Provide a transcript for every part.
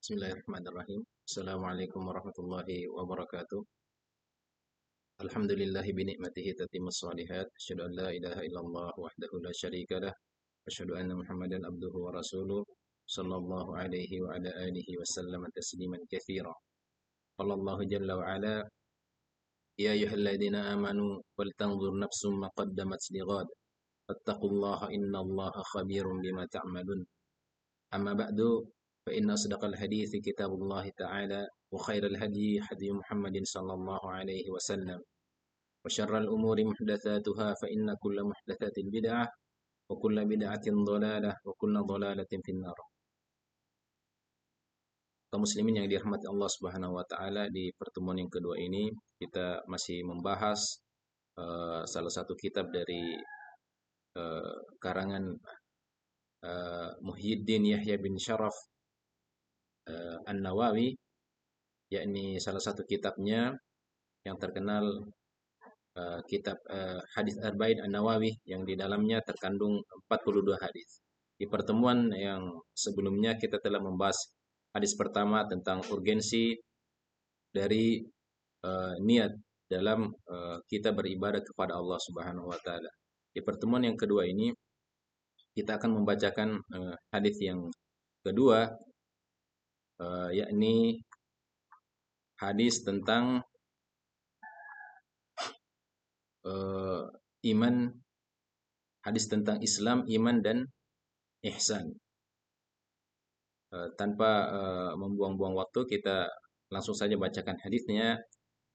Bismillahirrahmanirrahim. Assalamualaikum warahmatullahi wabarakatuh. Alhamdulillahi binikmatihi tatimmus shalihat. Asyhadu an la ilaha illallah wahdahu la syarika lah. Asyhadu anna Muhammadan abduhu wa rasuluh. Sallallahu alaihi wa ala alihi wa sallam tasliman katsira. Qala Allah jalla wa ala, ya ayyuhalladzina amanu wal tanzur nafsum ma qaddamat lighad. Fattaqullaha innallaha khabirum bima ta'malun. Amma ba'du. فإن أصدق الحديث كتاب الله تعالى وخير الهدي هدي محمد صلى الله عليه وسلم وشر الأمور محدثاتها فإن كل محدثة بدعة وكل بدعة ضلالة وكل ضلالة في النار. Kaum muslimin yang dirahmati Allah Subhanahu wa taala, di pertemuan yang kedua ini kita masih membahas salah satu kitab dari karangan Muhyiddin Yahya bin Syaraf An-Nawawi, yakni salah satu kitabnya yang terkenal kitab Hadis Arba'in An-Nawawi, yang di dalamnya terkandung 42 hadis. Di pertemuan yang sebelumnya kita telah membahas hadis pertama tentang urgensi dari niat dalam kita beribadah kepada Allah Subhanahu wa taala. Di pertemuan yang kedua ini kita akan membacakan hadis yang kedua, yakni hadis tentang iman, hadis tentang Islam, iman dan ihsan. Tanpa membuang-buang waktu, kita langsung saja bacakan hadisnya.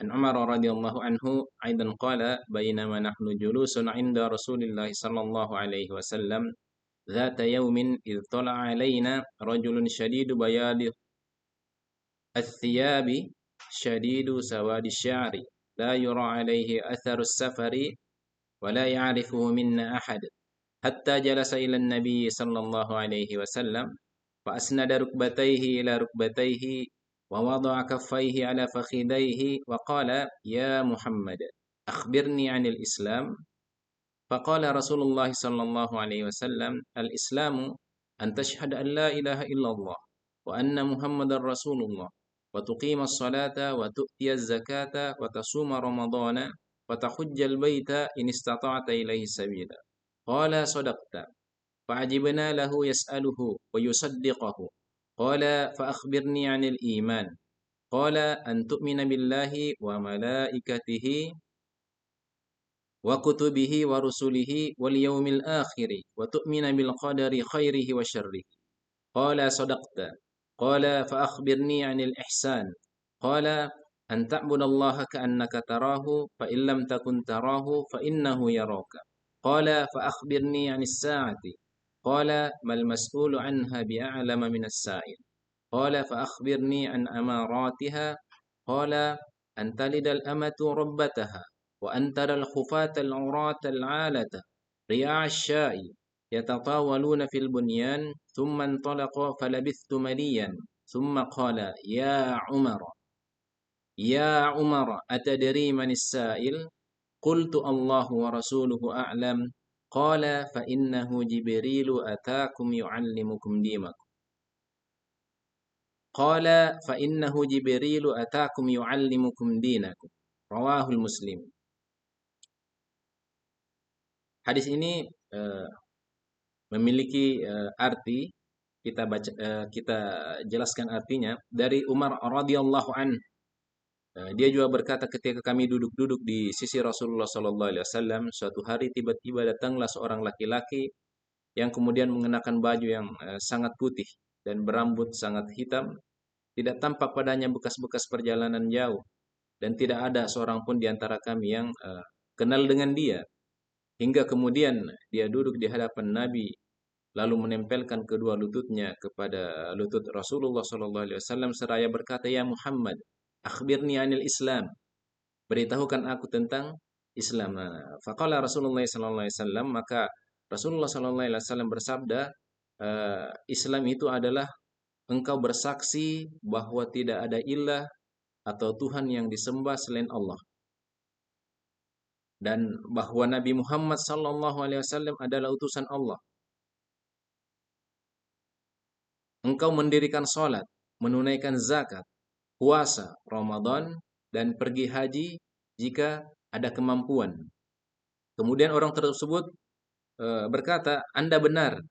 An Umar radhiyallahu anhu aidan qala bainama nahnu julusun 'inda Rasulillah sallallahu alaihi wasallam ذات يوم إذ طلع علينا رجل شديد بياض الثياب شديد سواد الشعر لا يرى عليه أثر السفر ولا يعرفه منا أحد حتى جلس إلى النبي صلى الله عليه وسلم فأسند ركبتيه إلى ركبتيه ووضع كفيه على فخذيه وقال يا محمد أخبرني عن الإسلام. فقال رسول الله صلى الله عليه وسلم الإسلام أن تشهد أن لا إله إلا الله وأن محمد رسول الله وتقيم الصلاة وتؤتي الزكاة وتصوم رمضان وتحج البيت إن استطعت إليه سبيلا. قال صدقت. فعجبنا له يسأله ويصدقه. قال فأخبرني عن الإيمان. قال أن تؤمن بالله وملائكته وكتبه ورسله واليوم الآخر وتؤمن بالقدر خيره وشره. قال صدقت. قال فأخبرني عن الإحسان. قال أن تعبد الله كأنك تراه فإن لم تكن تراه فإنه يراك. قال فأخبرني عن الساعة. قال ما المسؤول عنها بأعلم من السائل. قال فأخبرني عن أماراتها. قال أن تلد الأمة ربتها وأن ترى الخفاة العراة العالة رياع الشاء يتطاولون في البنيان. ثم انطلق فلبثت مليا ثم قال يا عمر أتدري من السائل؟ قلت الله ورسوله أعلم. قال فإنه جبريل أتاكم يعلمكم دينكم. قال فإنه جبريل أتاكم يعلمكم دينكم. رواه المسلم. Hadis ini memiliki arti. Kita jelaskan artinya dari Umar radhiyallahu an. Dia juga berkata, ketika kami duduk-duduk di sisi Rasulullah sallallahu alaihi wasallam, suatu hari tiba-tiba datanglah seorang laki-laki yang kemudian mengenakan baju yang sangat putih dan berambut sangat hitam. Tidak tampak padanya bekas-bekas perjalanan jauh, dan tidak ada seorang pun di antara kami yang kenal dengan dia. Hingga kemudian dia duduk di hadapan Nabi, lalu menempelkan kedua lututnya kepada lutut Rasulullah SAW seraya berkata, ya Muhammad, akhbirni anil Islam, beritahukan aku tentang Islam. Faqala Rasulullah SAW, maka Rasulullah SAW bersabda, Islam itu adalah engkau bersaksi bahwa tidak ada ilah atau Tuhan yang disembah selain Allah, dan bahwa Nabi Muhammad SAW adalah utusan Allah. Engkau mendirikan sholat menunaikan zakat, puasa Ramadan, dan pergi haji jika ada kemampuan. Kemudian orang tersebut berkata, Anda benar,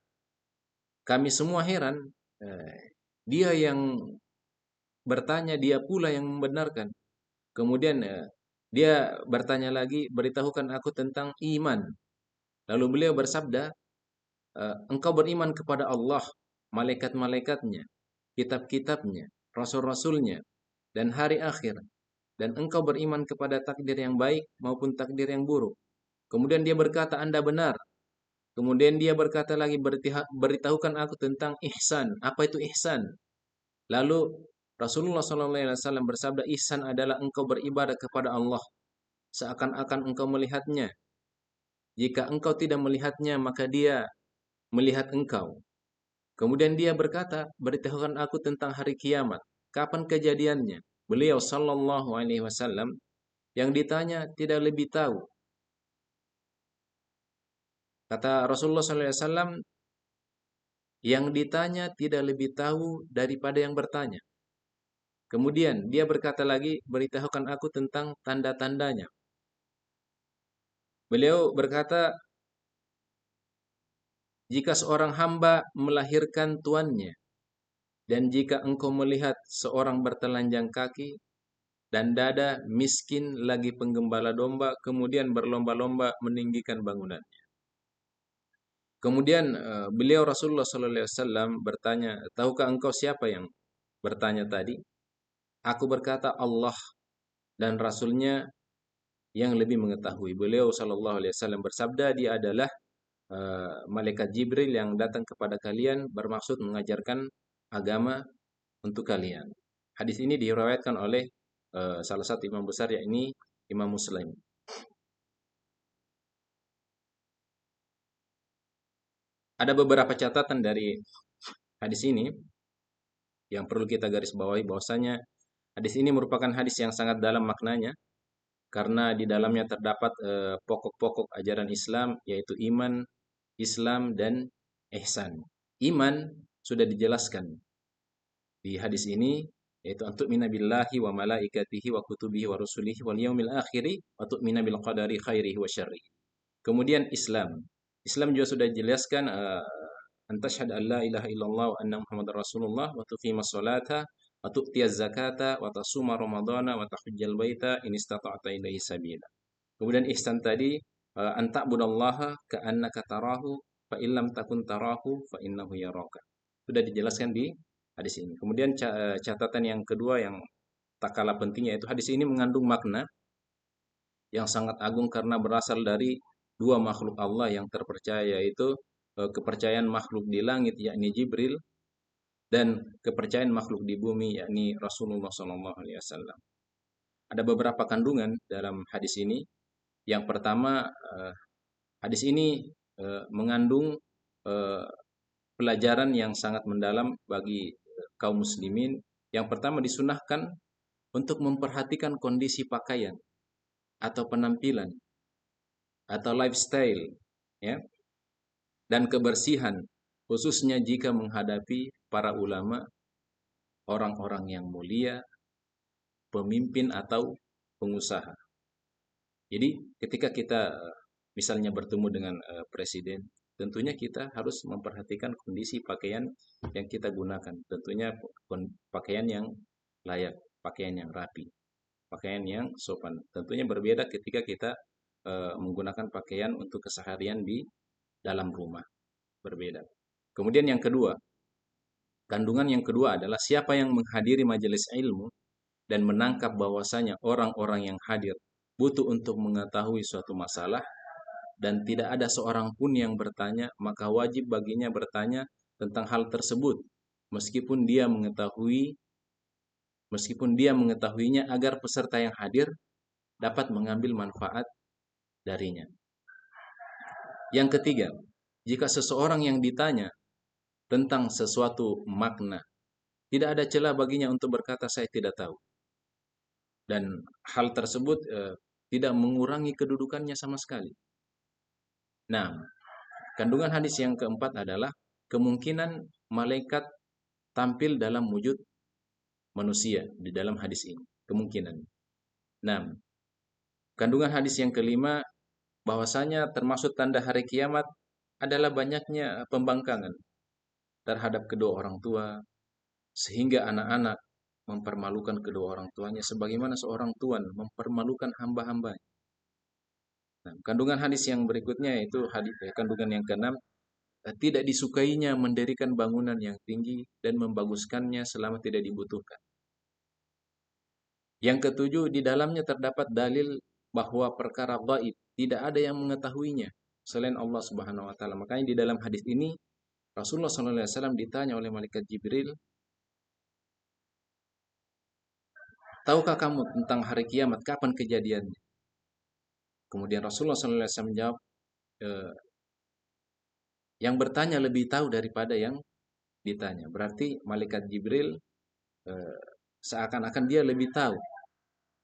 kami semua heran. Dia yang bertanya, dia pula yang membenarkan. Kemudian dia bertanya lagi, beritahukan aku tentang iman. Lalu beliau bersabda, engkau beriman kepada Allah, malaikat-malaikatnya, kitab-kitabnya, rasul-rasulnya, dan hari akhir. Dan engkau beriman kepada takdir yang baik maupun takdir yang buruk. Kemudian dia berkata, Anda benar. Kemudian dia berkata lagi, beritahukan aku tentang ihsan. Apa itu ihsan? Lalu Rasulullah SAW bersabda, ihsan adalah engkau beribadah kepada Allah seakan-akan engkau melihatnya. Jika engkau tidak melihatnya, maka dia melihat engkau. Kemudian dia berkata, beritahukan aku tentang hari kiamat. Kapan kejadiannya? Beliau sallallahu alaihi wasallam yang ditanya tidak lebih tahu. Kata Rasulullah sallallahu alaihi wasallam, yang ditanya tidak lebih tahu daripada yang bertanya. Kemudian dia berkata lagi, beritahukan aku tentang tanda-tandanya. Beliau berkata, jika seorang hamba melahirkan tuannya, dan jika engkau melihat seorang bertelanjang kaki dan dada miskin lagi penggembala domba, kemudian berlomba-lomba meninggikan bangunan. Kemudian beliau Rasulullah SAW bertanya, tahukah engkau siapa yang bertanya tadi? Aku berkata Allah dan Rasulnya yang lebih mengetahui. Beliau SAW bersabda, dia adalah malaikat Jibril yang datang kepada kalian bermaksud mengajarkan agama untuk kalian. Hadis ini diriwayatkan oleh salah satu imam besar, yakni Imam Muslim. Ada beberapa catatan dari hadis ini yang perlu kita garis bawahi, bahwasanya hadis ini merupakan hadis yang sangat dalam maknanya karena di dalamnya terdapat pokok-pokok ajaran Islam, yaitu iman, Islam, dan ihsan. Iman sudah dijelaskan di hadis ini, yaitu antu'mina billahi wa malaikatihi wa kutubihi wa rusulihi wal yaumil akhiri wa tu'mina bil qadari khairihi wa syarrihi. Kemudian Islam. Islam juga sudah dijelaskan, antashhadu an la ilaha illallah wa anna muhammadar rasulullah wa tuqimas salata wa tu'tiyaz zakata wa tasuma ramadana wa tahujjal baita in istata'ta ilaihi sabila. Kemudian ihsan tadi, anta'budallaha ka'annaka tarahu fa illam takun tarahu fa innahu yaraka. Sudah dijelaskan di hadis ini. Kemudian catatan yang kedua yang tak kalah penting, yaitu hadis ini mengandung makna yang sangat agung karena berasal dari dua makhluk Allah yang terpercaya, yaitu kepercayaan makhluk di langit yakni Jibril dan kepercayaan makhluk di bumi yakni Rasulullah SAW. Ada beberapa kandungan dalam hadis ini. Yang pertama, hadis ini mengandung pelajaran yang sangat mendalam bagi kaum muslimin. Yang pertama, disunahkan untuk memperhatikan kondisi pakaian atau penampilan atau lifestyle, ya, dan kebersihan, khususnya jika menghadapi para ulama, orang-orang yang mulia, pemimpin atau pengusaha. Jadi ketika kita misalnya bertemu dengan presiden, tentunya kita harus memperhatikan kondisi pakaian yang kita gunakan. Tentunya pakaian yang layak, pakaian yang rapi, pakaian yang sopan. Tentunya berbeda ketika kita menggunakan pakaian untuk keseharian di dalam rumah. Berbeda. Kemudian yang kedua, kandungan yang kedua adalah siapa yang menghadiri majelis ilmu dan menangkap bahwasanya orang-orang yang hadir butuh untuk mengetahui suatu masalah dan tidak ada seorang pun yang bertanya, maka wajib baginya bertanya tentang hal tersebut meskipun dia mengetahuinya, agar peserta yang hadir dapat mengambil manfaat darinya. Yang ketiga, jika seseorang yang ditanya tentang sesuatu makna, tidak ada celah baginya untuk berkata saya tidak tahu. Dan hal tersebut tidak mengurangi kedudukannya sama sekali. Nah, kandungan hadis yang keempat adalah kemungkinan malaikat tampil dalam wujud manusia di dalam hadis ini, kemungkinan. Nah, kandungan hadis yang kelima, bahwasanya termasuk tanda hari kiamat adalah banyaknya pembangkangan terhadap kedua orang tua, sehingga anak-anak mempermalukan kedua orang tuanya sebagaimana seorang tuan mempermalukan hamba-hambanya. Nah, kandungan hadis yang berikutnya itu kandungan yang keenam, tidak disukainya mendirikan bangunan yang tinggi dan membaguskannya selama tidak dibutuhkan. Yang ketujuh, di dalamnya terdapat dalil bahwa perkara gaib tidak ada yang mengetahuinya selain Allah Subhanahu wa taala. Makanya di dalam hadis ini Rasulullah SAW ditanya oleh malaikat Jibril, "Tahukah kamu tentang hari kiamat, kapan kejadiannya?" Kemudian Rasulullah SAW menjawab, "Eh, yang bertanya lebih tahu daripada yang ditanya." Berarti malaikat Jibril eh, seakan-akan dia lebih tahu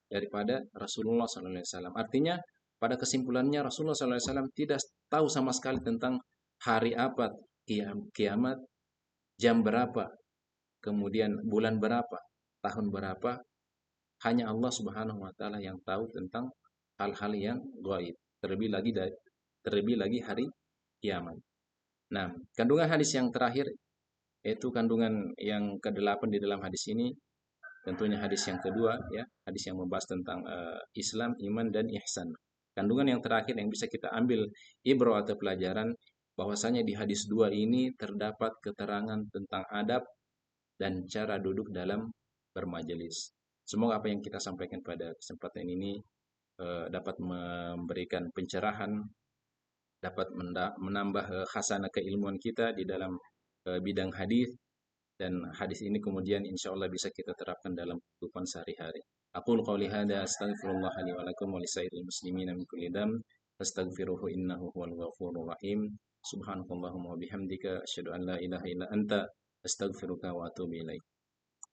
daripada Rasulullah SAW. Artinya pada kesimpulannya Rasulullah SAW tidak tahu sama sekali tentang hari apa kiamat, jam berapa, kemudian bulan berapa, tahun berapa. Hanya Allah Subhanahu wa taala yang tahu tentang hal-hal yang gaib. Terlebih lagi hari kiamat. Nah, kandungan hadis yang terakhir yaitu kandungan yang kedelapan di dalam hadis ini, tentunya hadis yang kedua, ya, hadis yang membahas tentang Islam, iman dan ihsan. Kandungan yang terakhir yang bisa kita ambil ibrah atau pelajaran, bahwasanya di hadis dua ini terdapat keterangan tentang adab dan cara duduk dalam bermajelis. Semoga apa yang kita sampaikan pada kesempatan ini dapat memberikan pencerahan, dapat menambah khasanah keilmuan kita di dalam bidang hadis, dan hadis ini kemudian insya Allah bisa kita terapkan dalam kehidupan sehari-hari. Aqul qouli hadza astaghfirullah li wa lakum wa lisairil muslimina min kulli dam fastaghfiruhu innahu huwal ghafurur rahim. Subhanakallahumma wa bihamdika asyhadu an la ilaha illa anta astaghfiruka wa atubu ilaik.